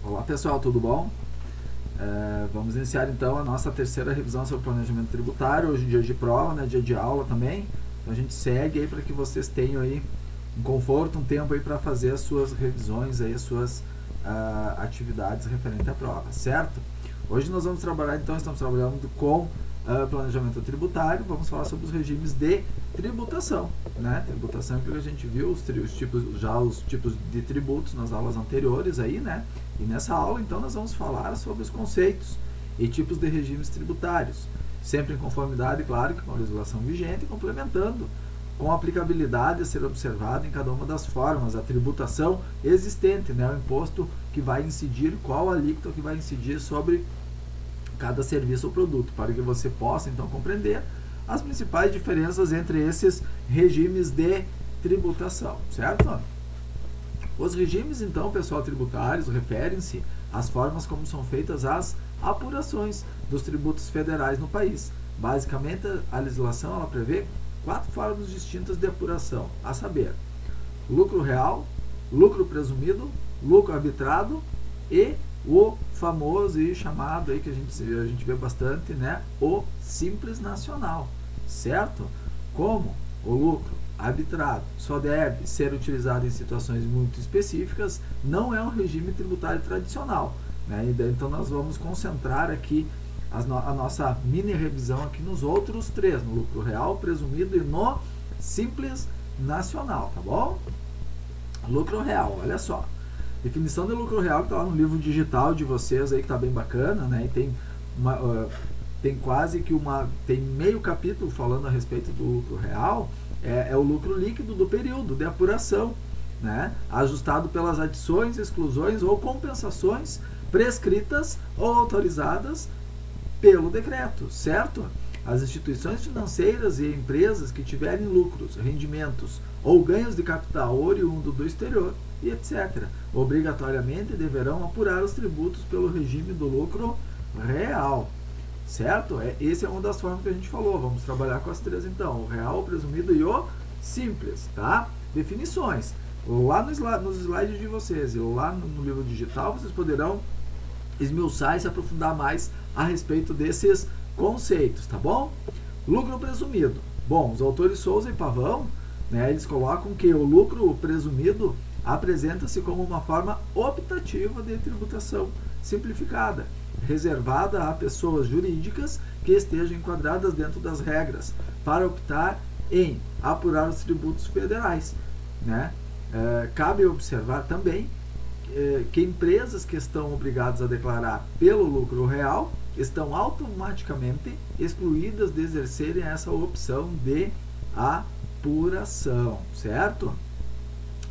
Olá pessoal, tudo bom? Vamos iniciar então a nossa terceira revisão sobre planejamento tributário. Hoje é dia de prova, né? Dia de aula também. Então a gente segue aí para que vocês tenham aí um conforto, um tempo aí para fazer as suas revisões aí, as suas atividades referentes à prova, certo? Hoje nós vamos trabalhar, então estamos trabalhando com planejamento tributário. Vamos falar sobre os regimes de tributação, né? Tributação é que a gente viu os tipos de tributos nas aulas anteriores aí, né? E nessa aula então nós vamos falar sobre os conceitos e tipos de regimes tributários, sempre em conformidade, claro, com a legislação vigente, complementando com a aplicabilidade a ser observada em cada uma das formas, a tributação existente, né? O imposto que vai incidir, qual alíquota que vai incidir sobre cada serviço ou produto, para que você possa então compreender as principais diferenças entre esses regimes de tributação, certo? Os regimes então, pessoal, tributários referem-se às formas como são feitas as apurações dos tributos federais no país. Basicamente, a legislação ela prevê 4 formas distintas de apuração, a saber, lucro real, lucro presumido, lucro arbitrado e o famoso e chamado aí que a gente vê bastante, né, o simples nacional, certo? Como o lucro arbitrado só deve ser utilizado em situações muito específicas, não é um regime tributário tradicional, né? Então nós vamos concentrar aqui a nossa mini revisão aqui nos outros 3, no lucro real, presumido e no simples nacional, tá bom? Lucro real, olha só. Definição de lucro real que está lá no livro digital de vocês aí, que está bem bacana, né? E tem quase que tem meio capítulo falando a respeito do lucro real. É o lucro líquido do período de apuração, né? Ajustado pelas adições, exclusões ou compensações prescritas ou autorizadas pelo decreto, certo? As instituições financeiras e empresas que tiverem lucros, rendimentos ou ganhos de capital oriundo do exterior e etc., obrigatoriamente deverão apurar os tributos pelo regime do lucro real, certo? Essa é uma das formas que a gente falou. Vamos trabalhar com as 3 então, o real, o presumido e o simples, tá? Definições. Lá nos slides de vocês e lá no livro digital vocês poderão esmiuçar e se aprofundar mais a respeito desses conceitos, tá bom? Lucro presumido. Bom, os autores Souza e Pavão, né, eles colocam que o lucro presumido apresenta-se como uma forma optativa de tributação simplificada, reservada a pessoas jurídicas que estejam enquadradas dentro das regras, para optar em apurar os tributos federais, né? Cabe observar também que empresas que estão obrigadas a declarar pelo lucro real estão automaticamente excluídas de exercerem essa opção de apuração, certo?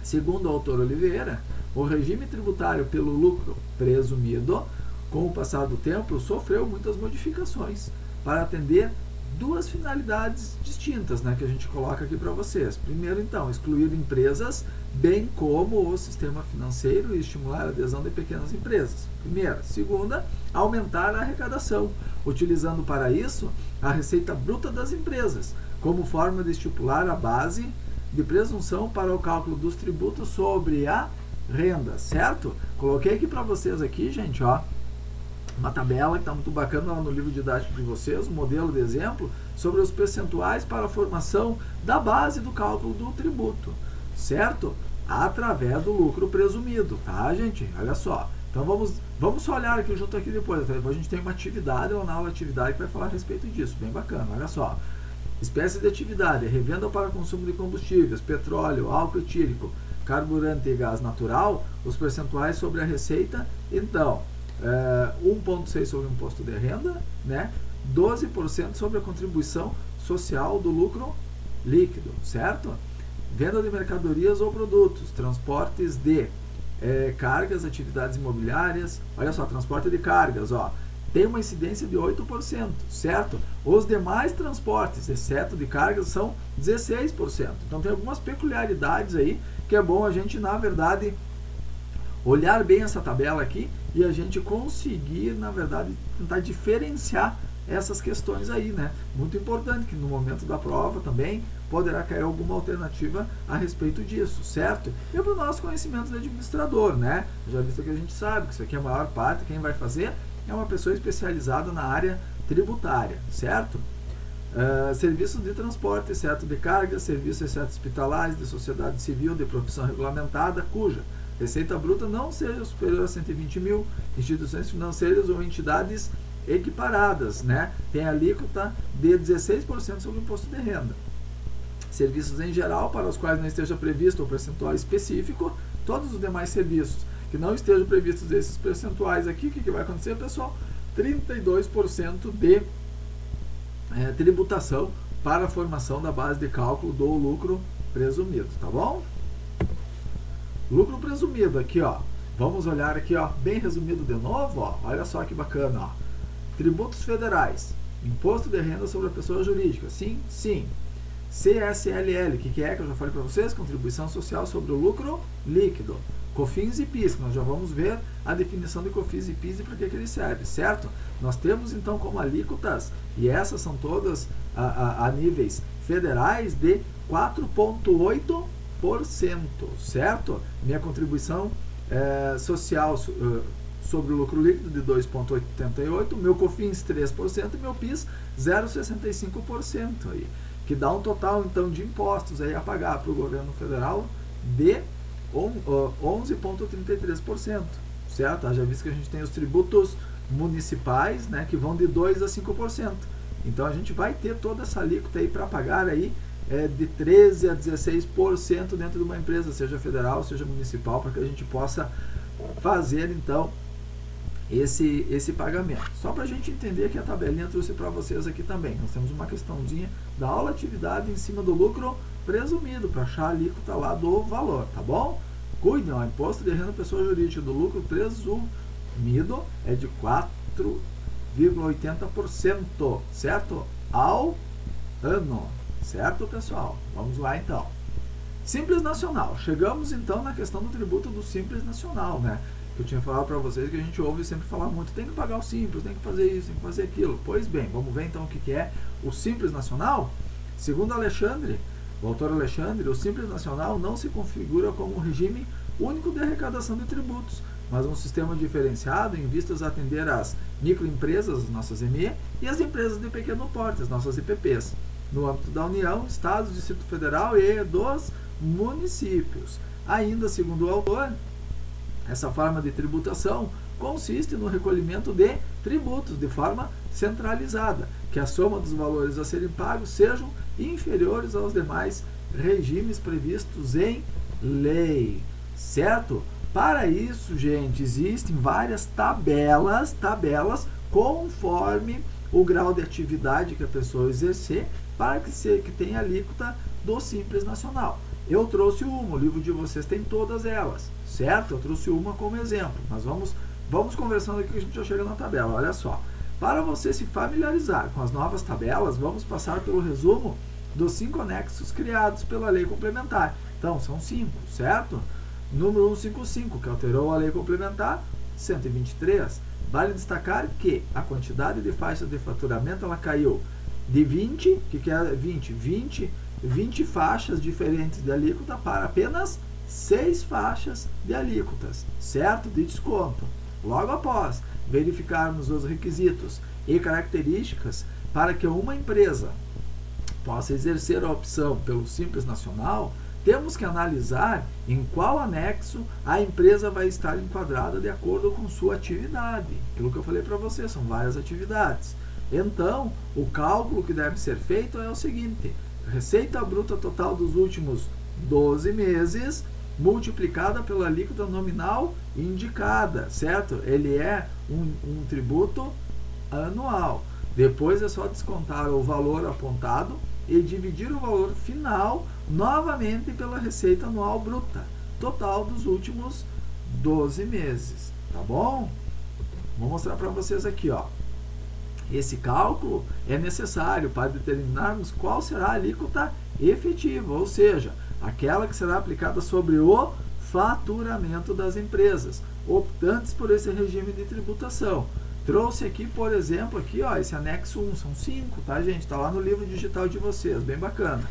Segundo o autor Oliveira, o regime tributário pelo lucro presumido, com o passar do tempo, sofreu muitas modificações para atender 2 finalidades distintas, né, que a gente coloca aqui para vocês. Primeiro, então, excluir empresas, bem como o sistema financeiro e estimular a adesão de pequenas empresas. Primeira. Segunda, aumentar a arrecadação, utilizando para isso a receita bruta das empresas, como forma de estipular a base de presunção para o cálculo dos tributos sobre a renda, certo? Coloquei aqui para vocês aqui, gente, ó, uma tabela que está muito bacana lá no livro didático de vocês, um modelo de exemplo sobre os percentuais para a formação da base do cálculo do tributo, certo? Através do lucro presumido, tá, gente? Olha só. Então vamos só olhar aqui junto aqui depois. Depois a gente tem uma atividade, ou na aula de atividade, que vai falar a respeito disso, bem bacana, olha só. Espécies de atividade: revenda para consumo de combustíveis, petróleo, álcool etílico, carburante e gás natural, os percentuais sobre a receita, então, 1,6% sobre o imposto de renda, né? 12% sobre a contribuição social do lucro líquido, certo? Venda de mercadorias ou produtos, transportes de cargas, atividades imobiliárias, olha só, transporte de cargas, ó, tem uma incidência de 8%, certo? Os demais transportes, exceto de cargas, são 16%. Então tem algumas peculiaridades aí que é bom a gente, na verdade, olhar bem essa tabela aqui e a gente conseguir, na verdade, tentar diferenciar essas questões aí, né? Muito importante que no momento da prova também poderá cair alguma alternativa a respeito disso, certo? E para o nosso conhecimento de administrador, né? Já visto que a gente sabe que isso aqui é a maior parte, quem vai fazer é uma pessoa especializada na área tributária, certo? Serviços de transporte, exceto de carga, serviços exceto hospitalares, de sociedade civil, de profissão regulamentada, cuja receita bruta não seja superior a 120 mil, instituições financeiras ou entidades equiparadas, né? Tem alíquota de 16% sobre o imposto de renda. Serviços em geral, para os quais não esteja previsto o percentual específico, todos os demais serviços que não estejam previstos esses percentuais aqui, o que vai acontecer, pessoal? 32% de tributação para a formação da base de cálculo do lucro presumido, tá bom? Lucro presumido aqui, ó. Vamos olhar aqui, ó, bem resumido de novo, ó. Olha só que bacana, ó. Tributos federais. Imposto de renda sobre a pessoa jurídica. Sim, sim. CSLL, que é que eu já falei para vocês? Contribuição social sobre o lucro líquido. COFINS e PIS, que nós já vamos ver a definição de COFINS e PIS e para que ele serve, certo? Nós temos então como alíquotas, e essas são todas a níveis federais, de 4,8%, certo? Minha contribuição social sobre o lucro líquido de 2,88%, meu COFINS 3% e meu PIS 0,65% aí, que dá um total então de impostos aí a pagar para o governo federal de 11,33%, certo? Já visto que a gente tem os tributos municipais, né, que vão de 2% a 5%. Então a gente vai ter toda essa alíquota aí para pagar aí de 13% a 16% dentro de uma empresa, seja federal, seja municipal, para que a gente possa fazer então esse pagamento. Só para a gente entender que a tabelinha trouxe para vocês aqui também. Nós temos uma questãozinha da aula atividade em cima do lucro presumido, para achar a alíquota lá do valor, tá bom? Cuidem, ó, imposto de renda pessoa jurídica do lucro presumido é de 4,80%, certo? Ao ano, certo, pessoal? Vamos lá então. Simples Nacional. Chegamos então na questão do tributo do Simples Nacional, né? Eu tinha falado para vocês que a gente ouve sempre falar muito, tem que pagar o Simples, tem que fazer isso, tem que fazer aquilo. Pois bem, vamos ver então o que é o Simples Nacional? Segundo Alexandre, o autor Alexandre, o Simples Nacional não se configura como um regime único de arrecadação de tributos, mas um sistema diferenciado em vistas a atender às microempresas, as nossas ME, e as empresas de pequeno porte, as nossas IPPs, no âmbito da União, Estados, Distrito Federal e dos municípios. Ainda, segundo o autor, essa forma de tributação consiste no recolhimento de tributos de forma centralizada, que a soma dos valores a serem pagos sejam inferiores aos demais regimes previstos em lei, certo? Para isso, gente, existem várias tabelas conforme o grau de atividade que a pessoa exercer, para que tenha alíquota do Simples Nacional. Eu trouxe uma, o livro de vocês tem todas elas, certo? Eu trouxe uma como exemplo, mas vamos conversando aqui que a gente já chega na tabela. Olha só, para você se familiarizar com as novas tabelas, vamos passar pelo resumo dos 5 anexos criados pela lei complementar. Então, são 5, certo? Número 155, que alterou a lei complementar 123. Vale destacar que a quantidade de faixas de faturamento ela caiu de 20, que é 20 faixas diferentes de alíquota para apenas 6 faixas de alíquotas, certo? De desconto. Logo após verificarmos os requisitos e características para que uma empresa possa exercer a opção pelo Simples Nacional, temos que analisar em qual anexo a empresa vai estar enquadrada de acordo com sua atividade. Aquilo que eu falei para vocês, são várias atividades. Então, o cálculo que deve ser feito é o seguinte: receita bruta total dos últimos 12 meses multiplicada pela alíquota nominal indicada, certo? Ele é um tributo anual. Depois é só descontar o valor apontado e dividir o valor final novamente pela receita anual bruta total dos últimos 12 meses, tá bom? Vou mostrar para vocês aqui, ó. Esse cálculo é necessário para determinarmos qual será a alíquota efetiva, ou seja, aquela que será aplicada sobre o faturamento das empresas optantes por esse regime de tributação. Trouxe aqui, por exemplo, aqui, ó, esse anexo 1, são 5, tá, gente? Tá lá no livro digital de vocês, bem bacana.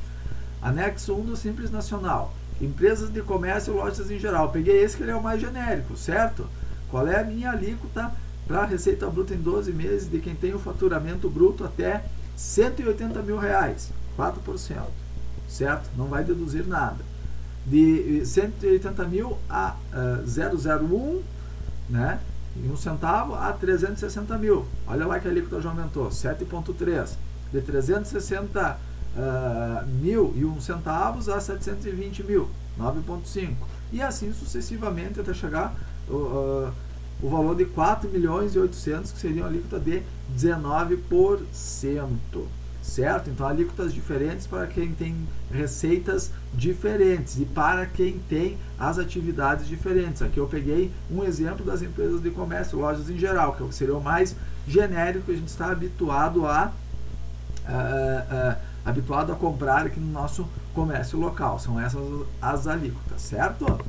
Anexo 1 do Simples Nacional. Empresas de comércio e lojas em geral. Peguei esse que ele é o mais genérico, certo? Qual é a minha alíquota para a receita bruta em 12 meses de quem tem o faturamento bruto até 180 mil reais? 4%, certo? Não vai deduzir nada. De 180 mil a 001, né? E 1 centavo a 360 mil. Olha lá que a alíquota já aumentou, 7,3. De 360 mil e 1 centavos a 720 mil, 9,5. E assim sucessivamente até chegar o valor de 4 milhões e 800, que seria uma alíquota de 19%. Certo? Então, alíquotas diferentes para quem tem receitas diferentes e para quem tem as atividades diferentes. Aqui eu peguei um exemplo das empresas de comércio, lojas em geral, que seria o mais genérico que a gente está habituado a comprar aqui no nosso comércio local. São essas as alíquotas, certo?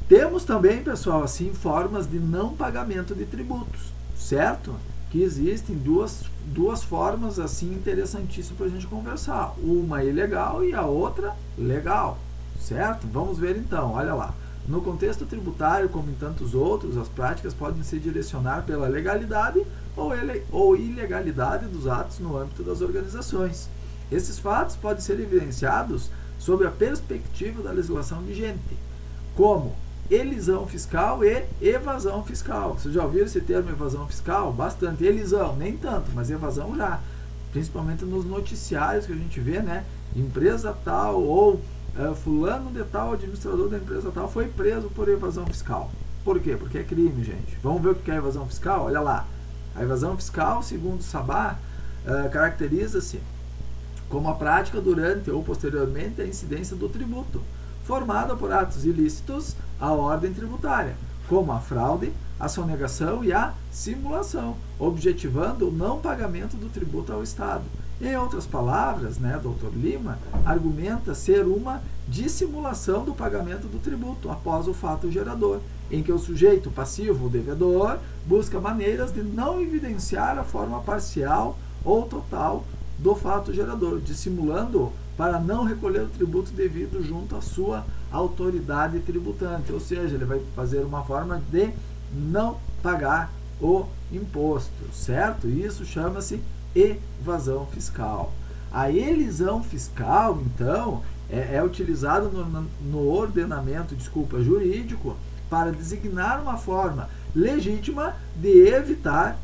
Temos também, pessoal, assim, formas de não pagamento de tributos, certo? Que existem duas formas assim interessantíssimas para a gente conversar. Uma ilegal e a outra legal, certo? Vamos ver então, olha lá. No contexto tributário, como em tantos outros, as práticas podem se direcionar pela legalidade ou ilegalidade dos atos no âmbito das organizações. Esses fatos podem ser evidenciados sob a perspectiva da legislação vigente, como elisão fiscal e evasão fiscal. Vocês já ouviram esse termo evasão fiscal? Bastante. Elisão, nem tanto, mas evasão já. Principalmente nos noticiários que a gente vê, né? Empresa tal ou fulano de tal, administrador da empresa tal, foi preso por evasão fiscal. Por quê? Porque é crime, gente. Vamos ver o que é evasão fiscal? Olha lá. A evasão fiscal, segundo o Sabá, caracteriza-se como a prática durante ou posteriormente à incidência do tributo, formada por atos ilícitos à ordem tributária, como a fraude, a sonegação e a simulação, objetivando o não pagamento do tributo ao Estado. Em outras palavras, né, Dr. Lima argumenta ser uma dissimulação do pagamento do tributo após o fato gerador, em que o sujeito passivo, o devedor, busca maneiras de não evidenciar a forma parcial ou total do fato gerador, dissimulando para não recolher o tributo devido junto à sua autoridade tributante. Ou seja, ele vai fazer uma forma de não pagar o imposto, certo? Isso chama-se evasão fiscal. A elisão fiscal, então, é utilizada no ordenamento, jurídico para designar uma forma legítima de evitar,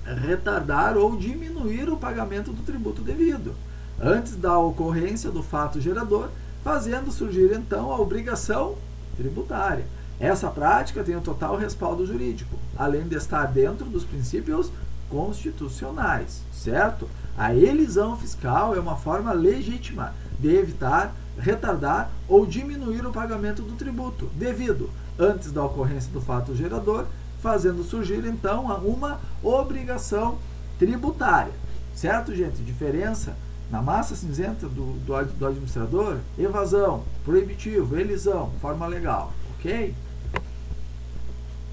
retardar ou diminuir o pagamento do tributo devido, antes da ocorrência do fato gerador, fazendo surgir então a obrigação tributária. Essa prática tem o total respaldo jurídico, além de estar dentro dos princípios constitucionais, certo? A elisão fiscal é uma forma legítima de evitar, retardar ou diminuir o pagamento do tributo devido, antes da ocorrência do fato gerador, fazendo surgir então uma obrigação tributária, certo, gente? Diferença na massa cinzenta do administrador: evasão, proibitivo, elisão, forma legal, ok?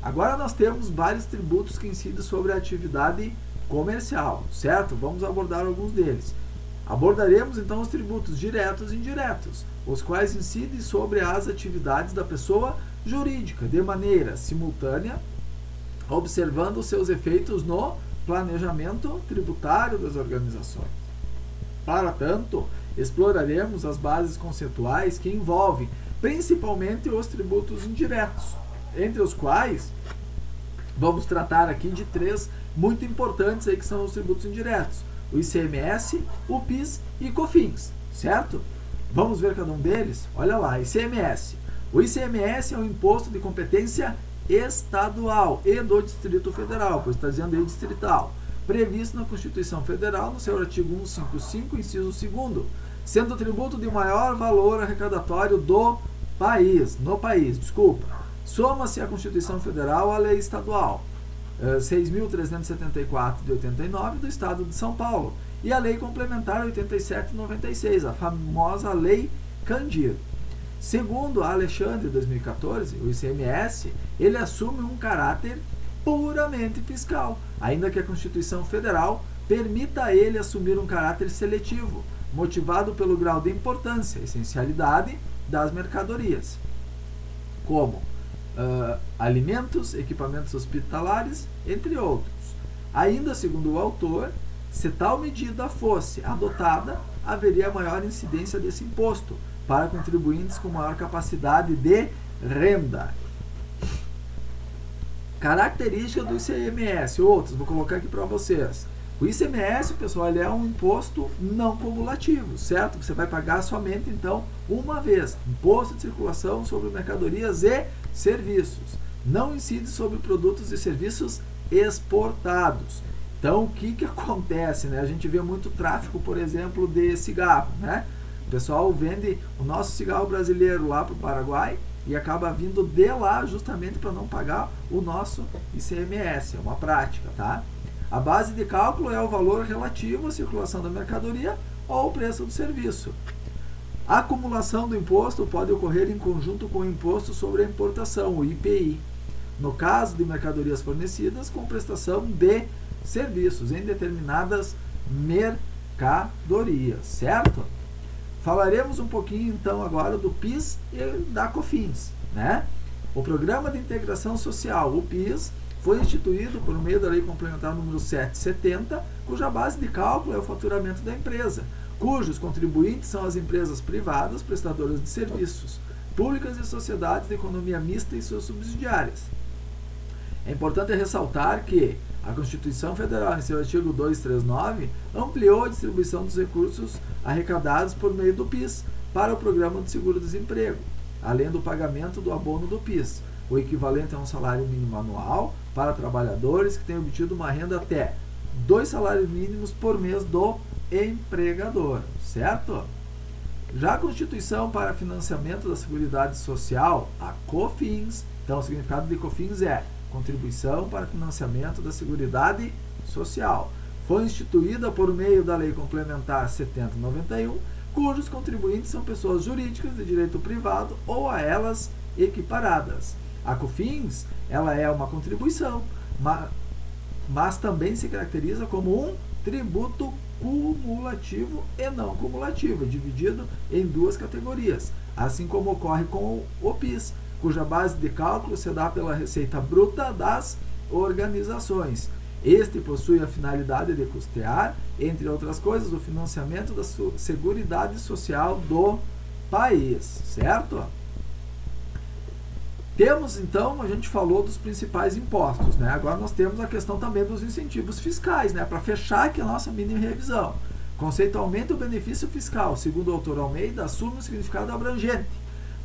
Agora nós temos vários tributos que incidem sobre a atividade comercial, certo? Vamos abordar alguns deles. Abordaremos então os tributos diretos e indiretos, os quais incidem sobre as atividades da pessoa jurídica de maneira simultânea, observando seus efeitos no planejamento tributário das organizações. Para tanto, exploraremos as bases conceituais que envolvem principalmente os tributos indiretos, entre os quais vamos tratar aqui de 3 muito importantes aí, que são os tributos indiretos: o ICMS, o PIS e COFINS, certo? Vamos ver cada um deles? Olha lá, ICMS. O ICMS é um imposto de competência estadual e do Distrito Federal, pois está dizendo aí distrital, previsto na Constituição Federal no seu artigo 155, inciso 2º, sendo o tributo de maior valor arrecadatório do país, Soma-se à Constituição Federal a lei estadual 6.374 de 89 do Estado de São Paulo e a lei complementar 87/96, a famosa Lei Candir. Segundo a Alexandre, 2014, o ICMS ele assume um caráter puramente fiscal, ainda que a Constituição Federal permita a ele assumir um caráter seletivo, motivado pelo grau de importância, essencialidade das mercadorias, como alimentos, equipamentos hospitalares, entre outros. Ainda segundo o autor, se tal medida fosse adotada, haveria maior incidência desse imposto para contribuintes com maior capacidade de renda. Característica do ICMS, outros, vou colocar aqui para vocês. O ICMS, pessoal, ele é um imposto não cumulativo, certo? Você vai pagar somente, então, uma vez. Imposto de circulação sobre mercadorias e serviços. Não incide sobre produtos e serviços exportados. Então, o que acontece, né? A gente vê muito tráfico, por exemplo, de cigarro, né? O pessoal vende o nosso cigarro brasileiro lá para o Paraguai e acaba vindo de lá justamente para não pagar o nosso ICMS. É uma prática, tá? A base de cálculo é o valor relativo à circulação da mercadoria ou o preço do serviço. A acumulação do imposto pode ocorrer em conjunto com o imposto sobre a importação, o IPI, no caso de mercadorias fornecidas com prestação de serviços em determinadas mercadorias, certo? Falaremos um pouquinho então agora do PIS e da COFINS, né? O Programa de Integração Social, o PIS, foi instituído por meio da Lei Complementar número 770, cuja base de cálculo é o faturamento da empresa, cujos contribuintes são as empresas privadas prestadoras de serviços, públicas e sociedades de economia mista e suas subsidiárias. É importante ressaltar que a Constituição Federal, em seu artigo 239, ampliou a distribuição dos recursos arrecadados por meio do PIS para o Programa de Seguro-Desemprego, além do pagamento do abono do PIS, o equivalente a um salário mínimo anual para trabalhadores que tenham obtido uma renda até 2 salários mínimos por mês do empregador, certo? Já a Constituição para Financiamento da Seguridade Social, a COFINS, então o significado de COFINS é Contribuição para Financiamento da Seguridade Social, foi instituída por meio da Lei Complementar 7091, cujos contribuintes são pessoas jurídicas de direito privado ou a elas equiparadas. A COFINS, ela é uma contribuição, mas também se caracteriza como um tributo cumulativo e não cumulativo, dividido em duas categorias, assim como ocorre com o PIS, cuja base de cálculo se dá pela receita bruta das organizações. Este possui a finalidade de custear, entre outras coisas, o financiamento da Seguridade Social do país, certo? Temos, então, a gente falou dos principais impostos, né? Agora nós temos a questão também dos incentivos fiscais, né? Para fechar aqui a nossa mini revisão. Conceitualmente, o benefício fiscal, segundo o autor Almeida, assume um significado abrangente,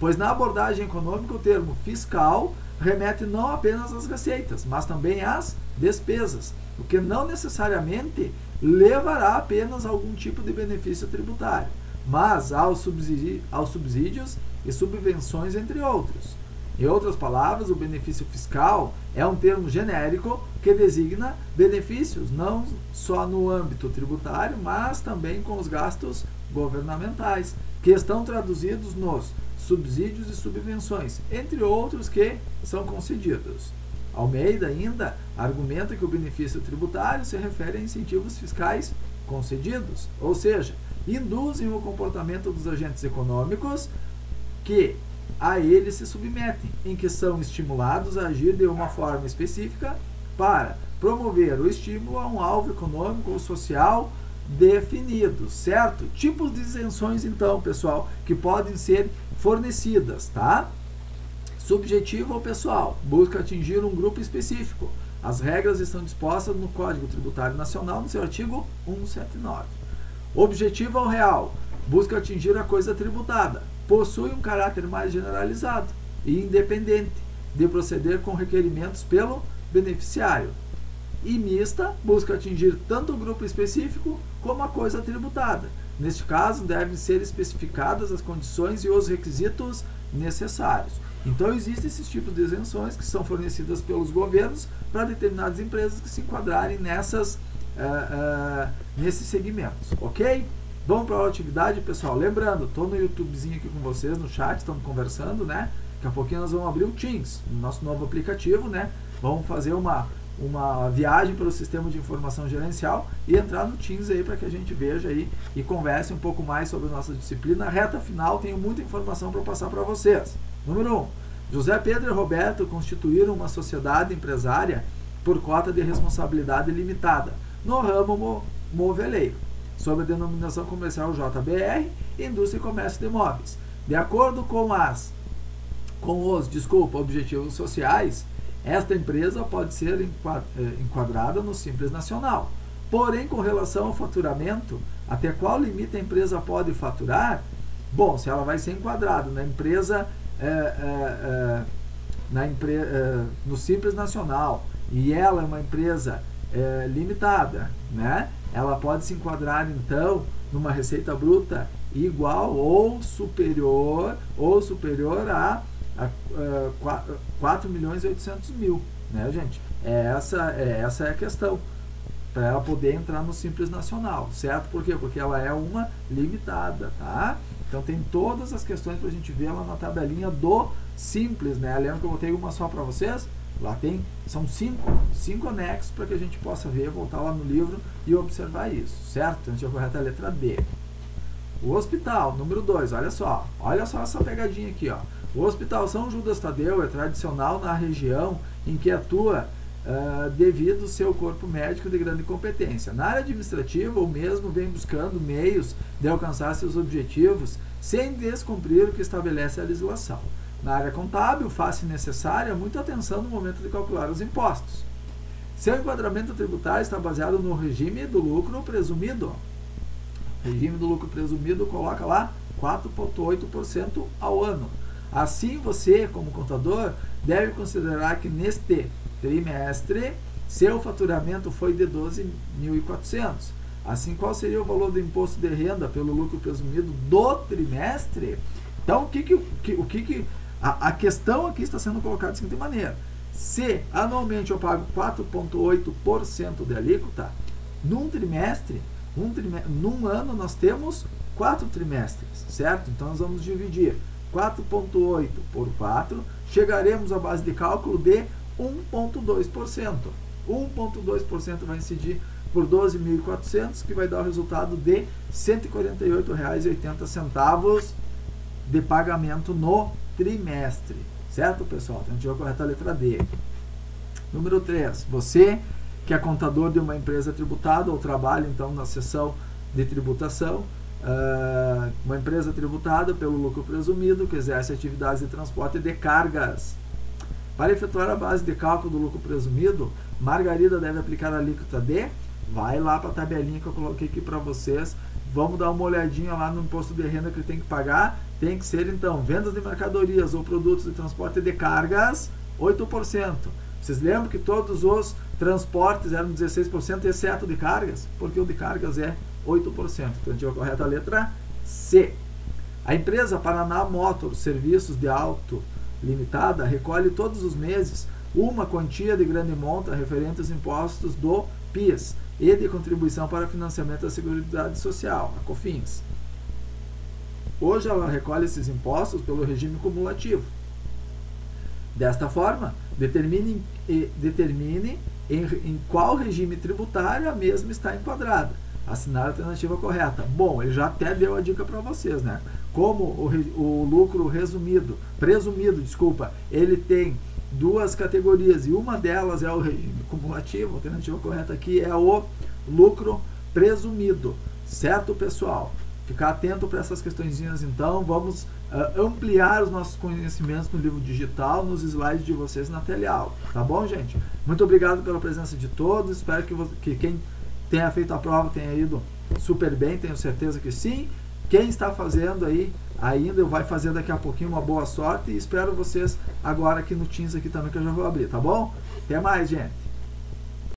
pois na abordagem econômica o termo fiscal remete não apenas às receitas, mas também às despesas, o que não necessariamente levará apenas a algum tipo de benefício tributário, mas aos subsídios e subvenções, entre outros. Em outras palavras, o benefício fiscal é um termo genérico que designa benefícios não só no âmbito tributário, mas também com os gastos governamentais, que estão traduzidos nos subsídios e subvenções, entre outros que são concedidos. Almeida ainda argumenta que o benefício tributário se refere a incentivos fiscais concedidos, ou seja, induzem o comportamento dos agentes econômicos que a eles se submetem, em que são estimulados a agir de uma forma específica para promover o estímulo a um alvo econômico ou social definido, certo? Tipos de isenções, então, pessoal, que podem ser fornecidas, tá? Subjetivo ou pessoal, busca atingir um grupo específico. As regras estão dispostas no Código Tributário Nacional, no seu artigo 179. Objetivo ou real, busca atingir a coisa tributada. Possui um caráter mais generalizado e independente de proceder com requerimentos pelo beneficiário. E mista, busca atingir tanto o grupo específico como a coisa tributada. Neste caso, devem ser especificadas as condições e os requisitos necessários. Então, existem esses tipos de isenções que são fornecidas pelos governos para determinadas empresas que se enquadrarem nesses segmentos, ok? Vamos para a atividade, pessoal. Lembrando, estou no YouTubezinho aqui com vocês, no chat, estamos conversando, né? Daqui a pouquinho nós vamos abrir o Teams, nosso novo aplicativo, né? vamos fazer uma viagem pelo sistema de informação gerencial e entrar no Teams aí para que a gente veja aí e converse um pouco mais sobre a nossa disciplina. Na reta final, tenho muita informação para passar para vocês. Número 1. José Pedro e Roberto constituíram uma sociedade empresária por cota de responsabilidade limitada no ramo moveleiro, sob a denominação comercial JBR, Indústria e Comércio de Imóveis. De acordo com os objetivos sociais, esta empresa pode ser enquadrada no Simples Nacional. Porém, com relação ao faturamento, até qual limite a empresa pode faturar? Bom, se ela vai ser enquadrada na empresa no Simples Nacional e ela é uma empresa limitada, né? Ela pode se enquadrar então numa receita bruta igual ou superior a 4.800.000, né, gente? Essa é a questão para ela poder entrar no Simples Nacional, certo? Por quê? Porque ela é uma limitada, tá? Então tem todas as questões para a gente ver lá na tabelinha do Simples, né? Lembra que eu botei uma só para vocês? Lá são cinco anexos para que a gente possa ver, voltar lá no livro e observar isso, certo? Então a gente vai correto a letra D. O hospital, número 2, olha só essa pegadinha aqui, ó. O Hospital São Judas Tadeu é tradicional na região em que atua devido ao seu corpo médico de grande competência. Na área administrativa, o mesmo vem buscando meios de alcançar seus objetivos sem descumprir o que estabelece a legislação. Na área contábil, faz-se necessária muita atenção no momento de calcular os impostos. Seu enquadramento tributário está baseado no regime do lucro presumido. O regime do lucro presumido coloca lá 4,8% ao ano. Assim, você, como contador, deve considerar que neste trimestre, seu faturamento foi de 12.400. Assim, qual seria o valor do imposto de renda pelo lucro presumido do trimestre? Então, a questão aqui está sendo colocada da seguinte maneira. Se anualmente eu pago 4,8% de alíquota, num trimestre, num ano nós temos 4 trimestres, certo? Então, nós vamos dividir 4,8 por 4, chegaremos à base de cálculo de 1,2%. 1,2% vai incidir por 12.400, que vai dar o resultado de R$ 148,80 de pagamento no trimestre. Certo, pessoal? Então, a gente vai correto a letra D. Número 3. Você que é contador de uma empresa tributada ou trabalha, então, na seção de tributação, uma empresa tributada pelo lucro presumido que exerce atividades de transporte de cargas. Para efetuar a base de cálculo do lucro presumido, Margarida deve aplicar a alíquota de... Vai lá para a tabelinha que eu coloquei aqui para vocês. Vamos dar uma olhadinha lá no imposto de renda que ele tem que pagar. Tem que ser, então, vendas de mercadorias ou produtos de transporte de cargas, 8%. Vocês lembram que todos os transportes eram 16%, exceto de cargas? Porque o de cargas é 8%. Então, a gente vai correto a letra C. A empresa Paraná Motor Serviços de Auto Limitada recolhe todos os meses uma quantia de grande monta referente aos impostos do PIS e de contribuição para financiamento da Seguridade Social, a COFINS. Hoje ela recolhe esses impostos pelo regime cumulativo. Desta forma, determine em qual regime tributário a mesma está enquadrada. Assinar a alternativa correta. Bom, ele já até deu a dica para vocês, né? Como o lucro presumido, ele tem duas categorias e uma delas é o regime cumulativo, a alternativa correta aqui é o lucro presumido. Certo, pessoal? Ficar atento para essas questõezinhas, então. Vamos ampliar os nossos conhecimentos no livro digital, nos slides de vocês na teleaula. Tá bom, gente? Muito obrigado pela presença de todos. Espero que quem tenha feito a prova tenha ido super bem, tenho certeza que sim. Quem está fazendo aí ainda, vai fazer daqui a pouquinho, uma boa sorte. E espero vocês agora aqui no Teams aqui também, que eu já vou abrir, tá bom? Até mais, gente!